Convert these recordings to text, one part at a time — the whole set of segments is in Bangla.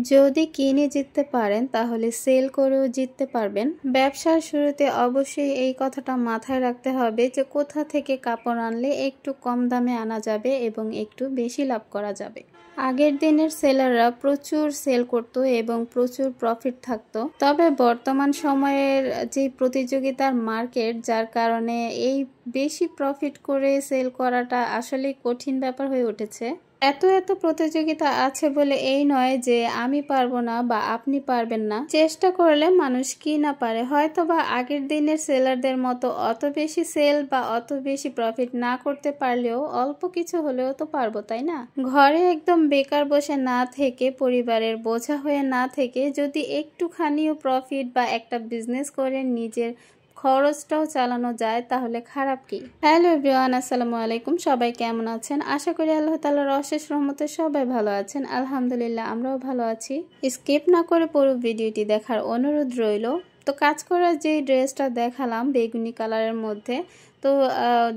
যদি কিনে জিততে পারেন তাহলে সেল করেও জিততে পারবেন। ব্যবসার শুরুতে অবশ্যই এই কথাটা মাথায় রাখতে হবে যে কোথা থেকে কাপড় আনলে একটু কম দামে আনা যাবে এবং একটু বেশি লাভ করা যাবে। আগের দিনের সেলাররা প্রচুর সেল করত এবং প্রচুর প্রফিট থাকতো। তবে বর্তমান সময়ের যে প্রতিযোগিতার মার্কেট, যার কারণে এই বেশি প্রফিট করে সেল করাটা আসলে কঠিন ব্যাপার হয়ে উঠেছে। এত প্রতিযোগিতা আছে বলে এই নয় যে আমি পারবো না বা আপনি পারবেন না। চেষ্টা করলে মানুষ কি না পারে। হয়তো বা আগের দিনের সেলারদের মতো অত বেশি সেল বা অত বেশি প্রফিট না করতে পারলেও অল্প কিছু হলেও তো পারবো, তাই না? ঘরে একদম বেকার বসে না থেকে, পরিবারের বোঝা হয়ে না থেকে যদি একটুখানিও প্রফিট বা একটা বিজনেস করে নিজের খরচটাও চালানো যায় তাহলে খারাপ কি? হ্যালো এভরিওয়ান, আসসালামু আলাইকুম। সবাই কেমন আছেন? আশা করি আল্লাহ তাআলার অশেষ রহমতে সবাই ভালো আছেন। আলহামদুলিল্লাহ, আমরাও ভালো আছি। স্কিপ না করে পুরো ভিডিওটি দেখার অনুরোধ রইল। তো কাজ করার যে ড্রেসটা দেখালাম বেগুনি কালারের মধ্যে, তো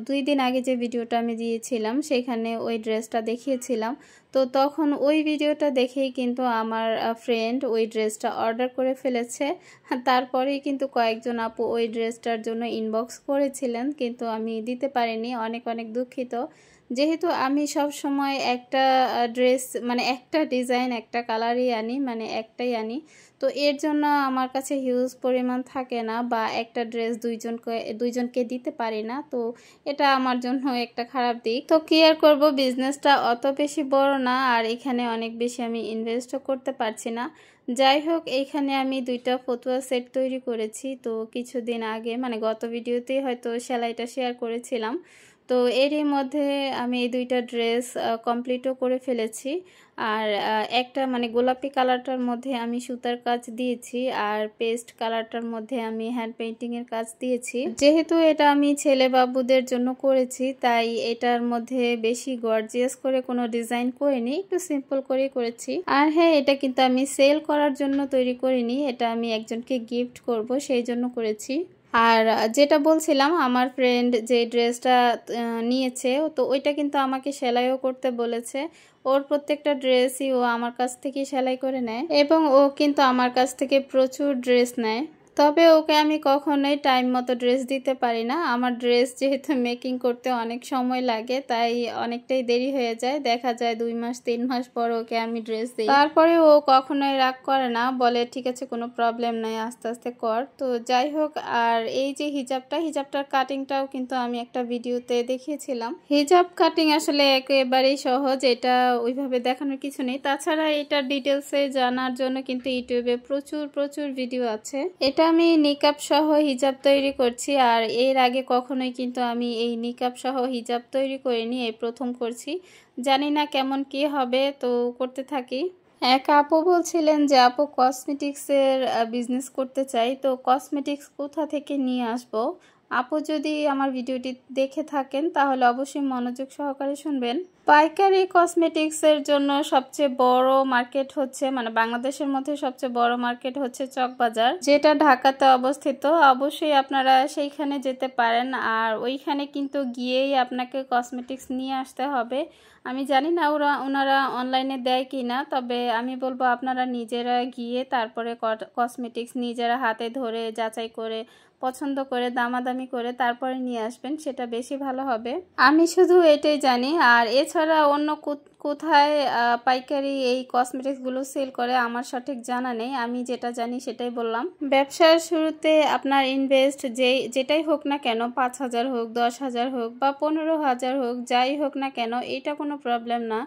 2 দিন আগে যে ভিডিওটা আমি দিয়েছিলাম সেখানে ওই ড্রেসটা দেখিয়েছিলাম। তো তখন ওই ভিডিওটা দেখেই কিন্তু আমার ফ্রেন্ড ওই ড্রেসটা অর্ডার করে ফেলেছে। তারপরেই কিন্তু কয়েকজন আপু ওই ড্রেসটার জন্য ইনবক্স করেছিলেন, কিন্তু আমি দিতে পারিনি। অনেক অনেক দুঃখিত। যেহেতু আমি সব সময় একটা ড্রেস মানে একটা ডিজাইন একটা কালারই আনি, মানে একটাই আনি, তো এর জন্য আমার কাছে হিউজ পরিমাণ থাকে না বা একটা ড্রেস দুইজনকে দিতে পারি না। তো এটা আমার জন্য একটা খারাপ দিক। তো কি আর করবো, বিজনেসটা অত বেশি বড় না আর এখানে অনেক বেশি আমি ইনভেস্টও করতে পারছি না। যাই হোক, এইখানে আমি 2টা ফতুয়া সেট তৈরি করেছি। তো কিছুদিন আগে মানে গত ভিডিওতেই হয়তো সেলাইটা শেয়ার করেছিলাম। তো এরই মধ্যে আমি এই 2টা ড্রেস কমপ্লিটও করে ফেলেছি। আর একটা মানে গোলাপি কালারটার মধ্যে আমি সুতার কাজ দিয়েছি আর পেস্ট কালারটার মধ্যে আমি হ্যান্ড পেইন্টিংয়ের কাজ দিয়েছি। যেহেতু এটা আমি ছেলে বাবুদের জন্য করেছি তাই এটার মধ্যে বেশি গর্জিয়াস করে কোনো ডিজাইন করিনি, একটু সিম্পল করেই করেছি। আর হ্যাঁ, এটা কিন্তু আমি সেল করার জন্য তৈরি করিনি, এটা আমি একজনকে গিফট করব সেই জন্য করেছি। আর যেটা বলছিলাম, আমার ফ্রেন্ড যে ড্রেসটা নিয়েছে, তো ওইটা কিন্তু আমাকে সেলাইও করতে বলেছে। ওর প্রত্যেকটা ড্রেসই ও আমার কাছ থেকে সেলাই করে নেয় এবং ও কিন্তু আমার কাছ থেকে প্রচুর ড্রেস নেয়। তবে ওকে আমি কখনোই টাইম মতো ড্রেস দিতে পারি না। আমার ড্রেস যেহেতু মেকিং করতে অনেক সময় লাগে তাই অনেকটাই দেরি হয়ে যায়। দেখা যায় 2 মাস 3 মাস পর ওকে আমি ড্রেস দিই। তারপরে ও কখনোই রাগ করে না, বলে ঠিক আছে কোনো প্রবলেম নাই, আস্তে আস্তে কর। তো যাই হোক, আর এই যে হিজাবটার কাটিংটাও কিন্তু আমি একটা ভিডিওতে দেখিয়েছিলাম। হিজাব কাটিং আসলে একেবারেই সহজ, এটা ওইভাবে দেখানোর কিছু নেই। তাছাড়া এটার ডিটেলসে জানার জন্য কিন্তু ইউটিউবে প্রচুর ভিডিও আছে। এটা আমি নিকাব সহ হিজাব তৈরি করছি আর এর আগে কখনোই কিন্তু আমি এই নিকাব সহ হিজাব তৈরি করিনি, এই প্রথম করছি। জানি না কেমন কি হবে, তো করতে থাকি। এক আপু বলছিলেন যে আপু কসমেটিক্সের বিজনেস করতে চাই, তো কসমেটিক্স কোথা থেকে নিয়ে আসবো? আপু যদি আমার ভিডিওটি দেখে থাকেন তাহলে অবশ্যই মনোযোগ সহকারে শুনবেন। পাইকারি কসমেটিক্সের জন্য সবচেয়ে বড় মার্কেট হচ্ছে, মানে বাংলাদেশের মধ্যে সবচেয়ে বড় মার্কেট হচ্ছে চকবাজার, যেটা ঢাকাতে অবস্থিত। অবশ্যই আপনারা সেইখানে যেতে পারেন আর ওইখানে কিন্তু গিয়েই আপনাকে কসমেটিক্স নিয়ে আসতে হবে। আমি জানি না ওনারা অনলাইনে দেয় কি না, তবে আমি বলবো আপনারা নিজেরা গিয়ে তারপরে কসমেটিক্স নিজেরা হাতে ধরে যাচাই করে পছন্দ করে দামাদামি করে তারপরে নিয়ে আসবেন, সেটা বেশি ভালো হবে। আমি শুধু এটাই জানি, আর এছাড়া অন্য কোথায় পাইকারি এই কসমেটিক্সগুলো সেল করে আমার সঠিক জানা নেই। আমি যেটা জানি সেটাই বললাম। ব্যবসার শুরুতে আপনার ইনভেস্ট যেটাই হোক না কেন, 5,000 হোক, 10,000 হোক বা 15,000 হোক, যাই হোক না কেন, এটা কোনো প্রবলেম না।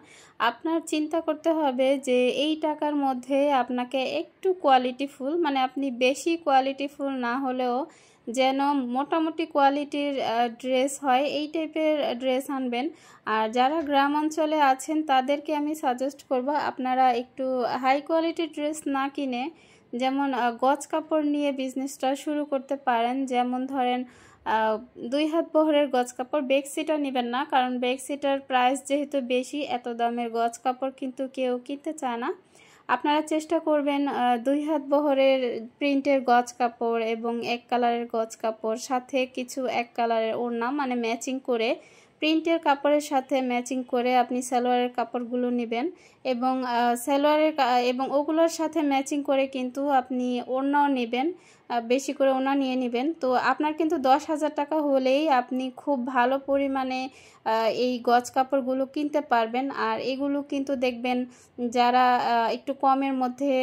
আপনার চিন্তা করতে হবে যে এই টাকার মধ্যে আপনাকে একটু কোয়ালিটিফুল, মানে আপনি বেশি কোয়ালিটিফুল না হলেও যেন মোটামুটি কোয়ালিটির ড্রেস হয়, এই টাইপের ড্রেস আনবেন। আর যারা গ্রাম অঞ্চলে আছেন তাদেরকে আমি সাজেস্ট করব আপনারা একটু হাই কোয়ালিটির ড্রেস না কিনে যেমন গজ কাপড় নিয়ে বিজনেসটা শুরু করতে পারেন। যেমন ধরেন 2 হাত বহরের গজ কাপড়, বেডশিটও নেবেন না, কারণ বেডশিটের প্রাইস যেহেতু বেশি, এত দামের গজ কাপড় কিন্তু কেউ কিনতে চায় না। আপনারা চেষ্টা করবেন 2 হাত বহরের প্রিন্টের গজ কাপড় এবং 1 কালারের গজ কাপড়, সাথে কিছু 1 কালারের ওড়না, মানে ম্যাচিং করে প্রিন্টের কাপড়ের সাথে ম্যাচিং করে আপনি সালোয়ারের কাপড়গুলো নেবেন এবং এবং ওগুলোর সাথে ম্যাচিং করে কিন্তু আপনি ওড়নাও নেবেন, বেশি করে ওড়না নিয়ে নেবেন। তো আপনার কিন্তু 10,000 টাকা হলেই আপনি খুব ভালো পরিমাণে এই গজ কাপড়গুলো কিনতে পারবেন। আর এগুলো কিন্তু দেখবেন যারা একটু কমের মধ্যে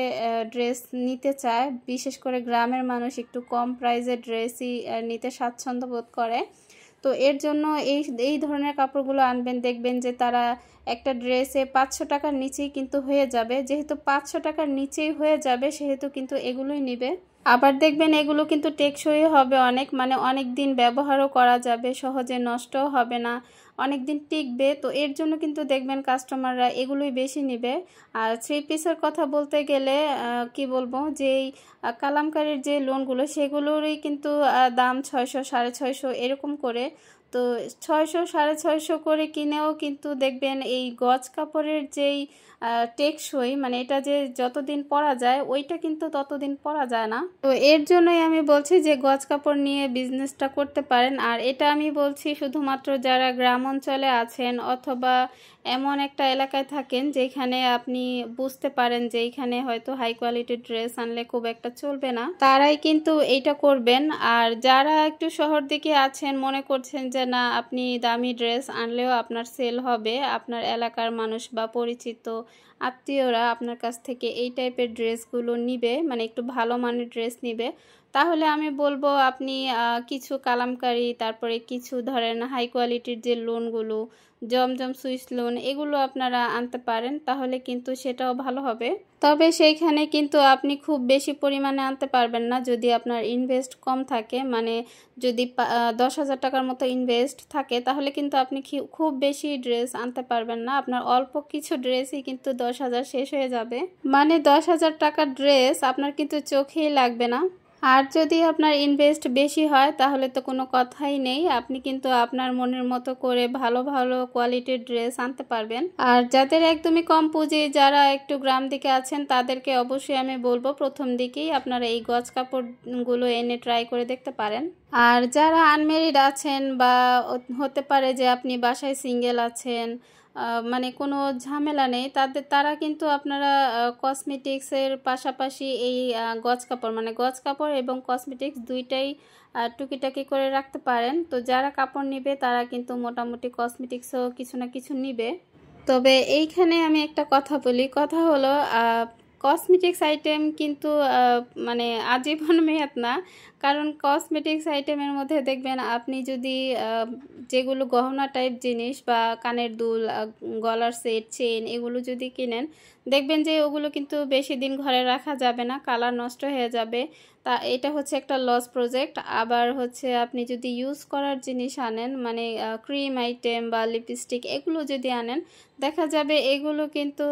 ড্রেস নিতে চায়, বিশেষ করে গ্রামের মানুষ একটু কম প্রাইসে ড্রেসই নিতে স্বাচ্ছন্দ্য বোধ করে। তো এর জন্য এই ধরনের কাপড়গুলো আনবেন, দেখবেন যে তারা একটা ড্রেসে 500 টাকার নিচেই কিন্তু হয়ে যাবে। যেহেতু 500 টাকার নিচেই হয়ে যাবে সেহেতু কিন্তু এগুলোই নেবে। আবার দেখবেন এগুলো কিন্তু টেকসই হবে অনেক, মানে অনেক দিন ব্যবহারও করা যাবে, সহজে নষ্টও হবে না, অনেক দিন টিকবে। তো এর জন্য কিন্তু দেখবেন কাস্টমাররা এগুলোই বেশি নেবে। আর 3 পিসের কথা বলতে গেলে কি বলবো, যে এই কালামকারীর যে লোনগুলো সেগুলোরই কিন্তু দাম 600 650 এরকম করে। তো 600 650 করে কিনেও কিন্তু দেখবেন এই গজ কাপড়ের যেই টেকসই, মানে এটা যে যতদিন পরা যায় ওইটা কিন্তু ততদিন পরা যায় না। তো এর জন্যই আমি বলছি যে গজ কাপড় নিয়ে বিজনেসটা করতে পারেন। আর এটা আমি বলছি শুধুমাত্র যারা গ্রাম অঞ্চলে আছেন অথবা এমন একটা এলাকায় থাকেন যেখানে আপনি বুঝতে পারেন যে এইখানে হয়তো হাই কোয়ালিটির ড্রেস আনলে খুব একটা চলবে না, তারাই কিন্তু এইটা করবেন। আর যারা একটু শহর দিকে আছেন, মনে করছেন যে না আপনি দামি ড্রেস আনলেও আপনার সেল হবে, আপনার এলাকার মানুষ বা পরিচিত আত্মীয়রা আপনার কাছ থেকে এই টাইপের ড্রেসগুলো নিবে, মানে একটু ভালো মানের ড্রেস নিবে, তাহলে আমি বলবো আপনি কিছু কালামকারী, তারপরে কিছু ধরেন হাই কোয়ালিটির যে লোনগুলো, জমজম সুইস লোন, এগুলো আপনারা আনতে পারেন, তাহলে কিন্তু সেটাও ভালো হবে। তবে সেইখানে কিন্তু আপনি খুব বেশি পরিমাণে আনতে পারবেন না যদি আপনার ইনভেস্ট কম থাকে, মানে যদি 10,000 টাকার মতো ইনভেস্ট থাকে তাহলে কিন্তু আপনি খুব বেশি ড্রেস আনতে পারবেন না, আপনার অল্প কিছু ড্রেসই কিন্তু 10,000 শেষ হয়ে যাবে। মানে 10,000 টাকার ড্রেস আপনার কিন্তু চোখেই লাগবে না। আর যদি আপনার ইনভেস্ট বেশি হয় তাহলে তো কোনো কথাই নেই, আপনি কিন্তু আপনার মনের মতো করে ভালো ভালো কোয়ালিটির ড্রেস আনতে পারবেন। আর যাদের একদমই কম পুঁজি, যারা একটু গ্রাম দিকে আছেন, তাদেরকে অবশ্যই আমি বলবো প্রথম দিকেই আপনারা এই গজ কাপড়গুলো এনে ট্রাই করে দেখতে পারেন। আর যারা আনমেরিড আছেন বা হতে পারে যে আপনি বাসায় সিঙ্গেল আছেন, মানে কোনো ঝামেলা নেই, তারা কিন্তু আপনারা কসমেটিক্সের পাশাপাশি এই গজ কাপড়, মানে গজ কাপড় এবং কসমেটিক্স দুইটাই টুকিটাকি করে রাখতে পারেন। তো যারা কাপড় নিবে তারা কিন্তু মোটামুটি কসমেটিক্সও কিছু না কিছু নিবে। তবে এইখানে আমি একটা কথা বলি, কথা হলো কসমেটিক্স আইটেম কিন্তু মানে আজীবন মেয়াদ না, কারণ কসমেটিক্স আইটেমের মধ্যে দেখবেন আপনি যদি যেগুলো গহনা টাইপ জিনিস বা কানের দুল, গলার সেট, চেন, এগুলো যদি কিনেন, দেখবেন যে ওগুলো কিন্তু বেশি দিন ঘরে রাখা যাবে না, কালার নষ্ট হয়ে যাবে। তা এটা হচ্ছে একটা লস প্রজেক্ট। আবার হচ্ছে আপনি যদি ইউজ করার জিনিস আনেন, মানে ক্রিম আইটেম বা লিপস্টিক, এগুলো যদি আনেন, দেখা যাবে এগুলো কিন্তু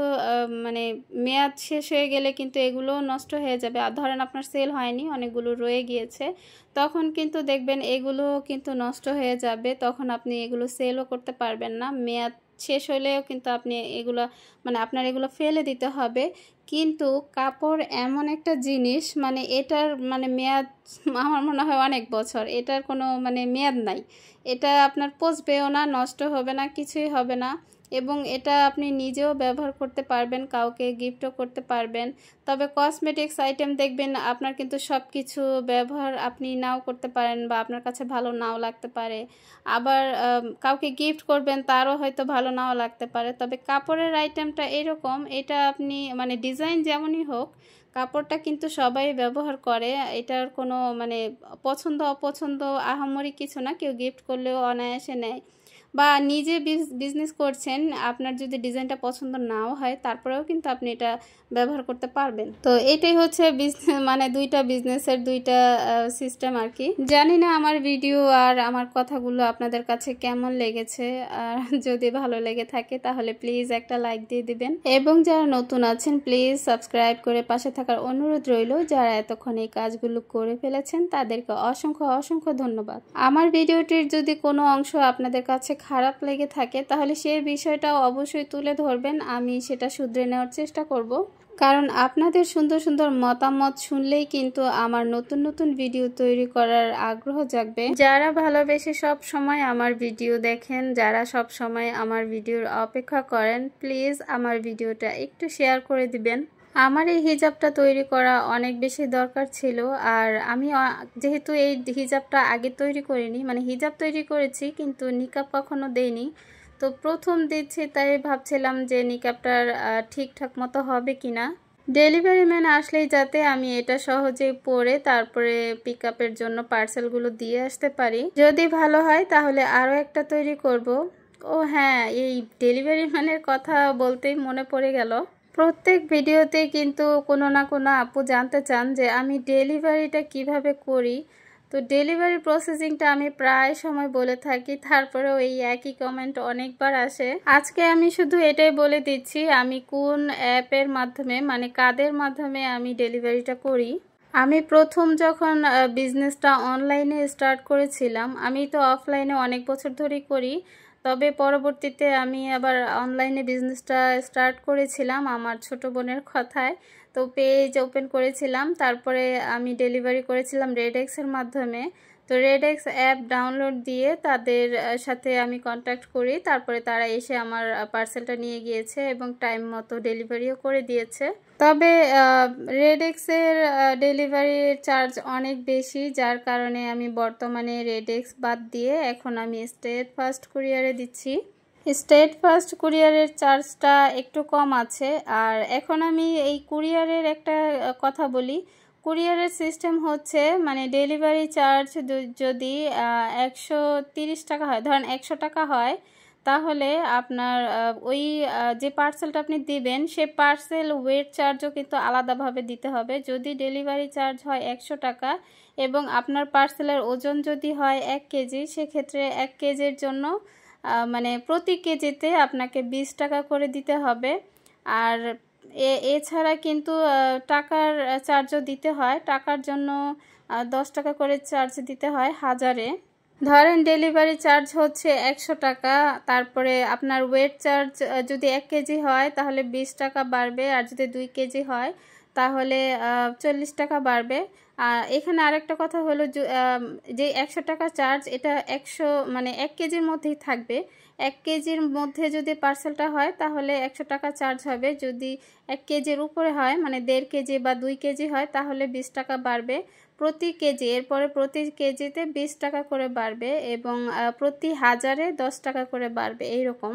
মানে মেয়াদ শেষ হয়ে গেলে কিন্তু এগুলো নষ্ট হয়ে যাবে। আর ধরেন আপনার সেল হয়নি, অনেকগুলো রয়ে গিয়েছে, তখন কিন্তু দেখবেন এগুলো কিন্তু নষ্ট হয়ে যাবে, তখন আপনি এগুলো সেলও করতে পারবেন না। মেয়াদ শেষ হলেও কিন্তু আপনি এগুলো, মানে আপনার এগুলো ফেলে দিতে হবে। কিন্তু কাপড় এমন একটা জিনিস, মানে এটার মানে মেয়াদ আমার মনে হয় অনেক বছর, এটার কোনো মানে মেয়াদ নাই। এটা আপনার পচবেও না, নষ্ট হবে না, কিছুই হবে না, এবং এটা আপনি নিজেও ব্যবহার করতে পারবেন, কাউকে গিফটও করতে পারবেন। তবে কসমেটিক্স আইটেম দেখবেন আপনার কিন্তু সব কিছু ব্যবহার আপনি নাও করতে পারেন বা আপনার কাছে ভালো নাও লাগতে পারে, আবার কাউকে গিফট করবেন তারও হয়তো ভালো নাও লাগতে পারে। তবে কাপড়ের আইটেমটা এরকম, এটা আপনি মানে ডিজাইন যেমনই হোক, কাপড়টা কিন্তু সবাই ব্যবহার করে, এটার কোনো মানে পছন্দ অপছন্দ আহামরি কিছু না, কেউ গিফট করলেও অনায়াসে নেয়। বা নিজে বিজনেস করছেন, আপনার যদি ডিজাইনটা পছন্দ নাও হয় তারপরেও কিন্তু আপনি এটা ব্যবহার করতে পারবেন। তো এটাই হচ্ছে মানে দুইটা বিজনেসের দুইটা সিস্টেম আর কি। জানি না আমার ভিডিও আর আমার কথাগুলো আপনাদের কাছে কেমন লেগেছে, আর যদি ভালো লেগে থাকে তাহলে প্লিজ একটা লাইক দিয়ে দিবেন, এবং যারা নতুন আছেন প্লিজ সাবস্ক্রাইব করে পাশে থাকার অনুরোধ রইল। যারা এতক্ষণ এই কাজগুলো করে ফেলেছেন তাদেরকে অসংখ্য অসংখ্য ধন্যবাদ। আমার ভিডিওটির যদি কোনো অংশ আপনাদের কাছে খারাপ লেগে থাকে তাহলে সেই বিষয়টাও অবশ্যই তুলে ধরবেন, আমি সেটা শুধরে নেওয়ার চেষ্টা করব। কারণ আপনাদের সুন্দর সুন্দর মতামত শুনলেই কিন্তু আমার নতুন নতুন ভিডিও তৈরি করার আগ্রহ জাগবে। যারা ভালোবেসে সব সময় আমার ভিডিও দেখেন, যারা সব সময় আমার ভিডিওর অপেক্ষা করেন, প্লিজ আমার ভিডিওটা একটু শেয়ার করে দিবেন। আমার এই হিজাবটা তৈরি করা অনেক বেশি দরকার ছিল, আর আমি যেহেতু এই হিজাবটা আগে তৈরি করিনি, মানে হিজাব তৈরি করেছি কিন্তু নিকাব কখনো দেইনি, তো প্রথম দিচ্ছি, তাই ভাবছিলাম যে নিকাবটার ঠিকঠাক মতো হবে কিনা। ডেলিভারি ম্যান আসলেই যাতে আমি এটা সহজেই পরে তারপরে পিক আপের জন্য পার্সেলগুলো দিয়ে আসতে পারি। যদি ভালো হয় তাহলে আরও একটা তৈরি করব। ও হ্যাঁ, এই ডেলিভারি ম্যানের কথা বলতেই মনে পড়ে গেল, প্রত্যেক ভিডিওতে কিন্তু কোনো না কোনো আপু জানতে চান যে আমি ডেলিভারিটা কিভাবে করি। তো ডেলিভারি প্রসেসিংটা আমি প্রায় সময় বলে থাকি, তারপরেও এই একই কমেন্ট অনেকবার আসে। আজকে আমি শুধু এটাই বলে দিচ্ছি আমি কোন অ্যাপের মাধ্যমে, মানে কাদের মাধ্যমে আমি ডেলিভারিটা করি। আমি প্রথম যখন বিজনেসটা অনলাইনে স্টার্ট করেছিলাম, আমি তো অফলাইনে অনেক বছর ধরেই করি, তবে পরবর্তীতে আমি আবার অনলাইনে বিজনেসটা স্টার্ট করেছিলাম আমার ছোট বোনের কথায়। তো পেজ ওপেন করেছিলাম, তারপরে আমি ডেলিভারি করেছিলাম রেডেক্সের মাধ্যমে। তো রেডেক্স অ্যাপ ডাউনলোড দিয়ে তাদের সাথে আমি কন্ট্যাক্ট করি, তারপরে তারা এসে আমার পার্সেলটা নিয়ে গিয়েছে এবং টাইম মতো ডেলিভারিও করে দিয়েছে। তবে রেডেক্সের ডেলিভারির চার্জ অনেক বেশি, যার কারণে আমি বর্তমানে রেডেক্স বাদ দিয়ে এখন আমি স্টেট ফাস্ট কুরিয়ারে দিচ্ছি। স্টেট ফাস্ট কুরিয়ারের চার্জটা একটু কম আছে। আর এখন আমি এই কুরিয়ারের একটা কথা বলি, কুরিয়ারের সিস্টেম হচ্ছে মানে ডেলিভারি চার্জ যদি 130 টাকা হয়, ধরেন 100 টাকা হয়, তাহলে আপনার ওই যে পার্সেলটা আপনি দিবেন সে পার্সেল ওয়েট চার্জও কিন্তু আলাদাভাবে দিতে হবে। যদি ডেলিভারি চার্জ হয় 100 টাকা এবং আপনার পার্সেলের ওজন যদি হয় 1 কেজি, সেক্ষেত্রে 1 কেজির জন্য মানে প্রতি কেজিতে আপনাকে 20 টাকা করে দিতে হবে। আর এছাড়া কিন্তু টাকার চার্জও দিতে হয়, টাকার জন্য 10 টাকা করে চার্জ দিতে হয় হাজারে। ধরেন ডেলিভারি চার্জ হচ্ছে 100 টাকা, তারপরে আপনার ওয়েট চার্জ যদি 1 কেজি হয় তাহলে 20 টাকা বাড়বে, আর যদি 2 কেজি হয় তাহলে 40 টাকা বাড়বে। আর এখানে আরেকটা কথা হলো যে 100 টাকা চার্জ, এটা 100 মানে 1 কেজির মধ্যেই থাকবে। 1 কেজির মধ্যে যদি পার্সেলটা হয় তাহলে 100 টাকা চার্জ হবে, যদি 1 কেজির উপরে হয় মানে 1.5 কেজি বা 2 কেজি হয় তাহলে 20 টাকা বাড়বে প্রতি কেজি। এরপরে প্রতি কেজিতে 20 টাকা করে বাড়বে এবং প্রতি হাজারে 10 টাকা করে বাড়বে, এইরকম।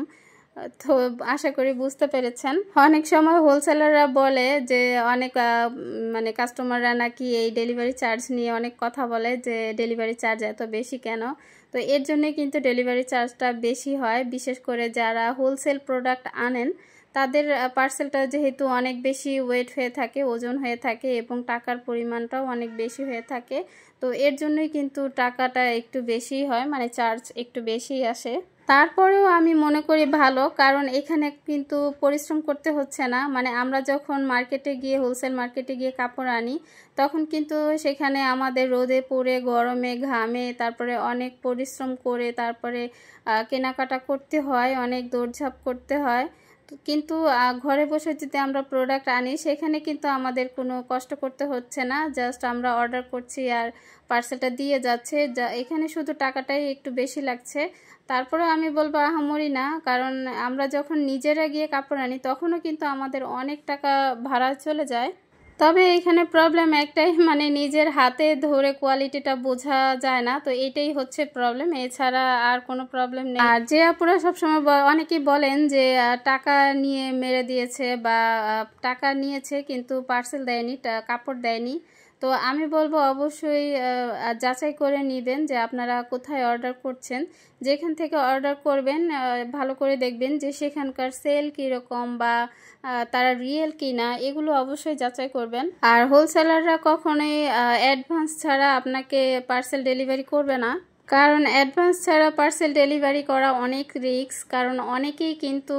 তো আশা করি বুঝতে পেরেছেন। অনেক সময় হোলসেলাররা বলে যে অনেক মানে কাস্টমাররা নাকি এই ডেলিভারি চার্জ নিয়ে অনেক কথা বলে যে ডেলিভারি চার্জ এত বেশি কেন। তো এর জন্যই কিন্তু ডেলিভারি চার্জটা বেশি হয়, বিশেষ করে যারা হোলসেল প্রোডাক্ট আনেন তাদের পার্সেলটা যেহেতু অনেক বেশি ওয়েট হয়ে থাকে, ওজন হয়ে থাকে এবং টাকার পরিমাণটাও অনেক বেশি হয়ে থাকে, তো এর জন্যই কিন্তু টাকাটা একটু বেশি হয়, মানে চার্জ একটু বেশি আসে। তারপরেও আমি মনে করি ভালো, কারণ এখানে কিন্তু পরিশ্রম করতে হচ্ছে না। মানে আমরা যখন মার্কেটে গিয়ে, হোলসেল মার্কেটে গিয়ে কাপড় আনি, তখন কিন্তু সেখানে আমাদের রোদে পুড়ে, গরমে, ঘামে, তারপরে অনেক পরিশ্রম করে তারপরে কেনাকাটা করতে হয়, অনেক দৌড়ঝাঁপ করতে হয়। কিন্তু ঘরে বসে যদি আমরা প্রোডাক্ট আনি সেখানে কিন্তু আমাদের কোনো কষ্ট করতে হচ্ছে না, জাস্ট আমরা অর্ডার করছি আর পার্সেলটা দিয়ে যাচ্ছে। এখানে শুধু টাকাটাই একটু বেশি লাগছে, তারপরে আমি বলবো আহামরি না, কারণ আমরা যখন নিজেরা গিয়ে কাপড় আনি তখনও কিন্তু আমাদের অনেক টাকা ভাড়া চলে যায়। তবে এখানে প্রবলেম একটাই, মানে নিজের হাতে ধরে কোয়ালিটিটা বোঝা যায় না, তো এটাই হচ্ছে প্রবলেম, এছাড়া আর কোনো প্রবলেম নেই। আর যে আপুরা সবসময় অনেকেই বলেন যে টাকা নিয়ে মেরে দিয়েছে বা টাকা নিয়েছে কিন্তু পার্সেল দেয়নি, কাপড় দেয়নি, তো আমি বলবো অবশ্যই যাচাই করে নেবেন যে আপনারা কোথায় অর্ডার করছেন। যেখান থেকে অর্ডার করবেন ভালো করে দেখবেন যে সেখানকার সেল কীরকম বা তারা রিয়েল কিনা, এগুলো অবশ্যই যাচাই করবেন। আর হোলসেলাররা কখনোই অ্যাডভান্স ছাড়া আপনাকে পার্সেল ডেলিভারি করবে না। কারণ অ্যাডভান্স ছাড়া পার্সেল ডেলিভারি করা অনেক রিস্ক, কারণ অনেকেই কিন্তু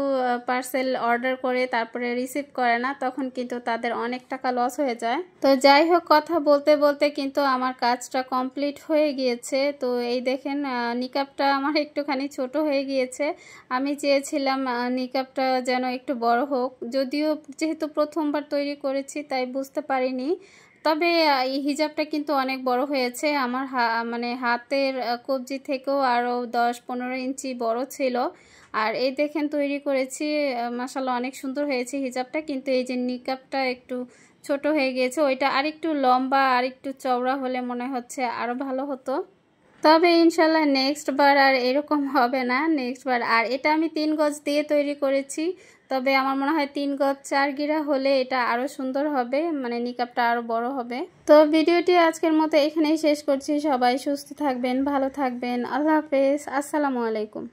পার্সেল অর্ডার করে তারপরে রিসিভ করে না, তখন কিন্তু তাদের অনেক টাকা লস হয়ে যায়। তো যাই হোক, কথা বলতে বলতে কিন্তু আমার কাজটা কমপ্লিট হয়ে গিয়েছে। তো এই দেখেন নিকাবটা আমার একটুখানি ছোট হয়ে গিয়েছে। আমি চেয়েছিলাম নিকাবটা যেন একটু বড় হোক, যদিও যেহেতু প্রথমবার তৈরি করেছি তাই বুঝতে পারিনি। তবে এই হিজাবটা কিন্তু অনেক বড় হয়েছে, আমার মানে হাতের কবজি থেকেও আরও 10-15 ইঞ্চি বড় ছিল। আর এই দেখেন তৈরি করেছি, মাশাআল্লাহ অনেক সুন্দর হয়েছে হিজাবটা। কিন্তু এই যে নিকাবটা একটু ছোট হয়ে গিয়েছে, ওইটা আরেকটু লম্বা আরেকটু চওড়া হলে মনে হচ্ছে আরও ভালো হতো। তবে ইনশাল্লাহ নেক্সট বার আর এরকম হবে না, নেক্সট বার। আর এটা আমি 3 গজ দিয়ে তৈরি করেছি, তবে আমার মনে হয় 3 গজ 4 গিরা হলে এটা আরও সুন্দর হবে, মানে নিকাবটা আরও বড় হবে। তো ভিডিওটি আজকের মতো এখানেই শেষ করছি। সবাই সুস্থ থাকবেন, ভালো থাকবেন। আল্লাহ হাফেজ, আসসালামু আলাইকুম।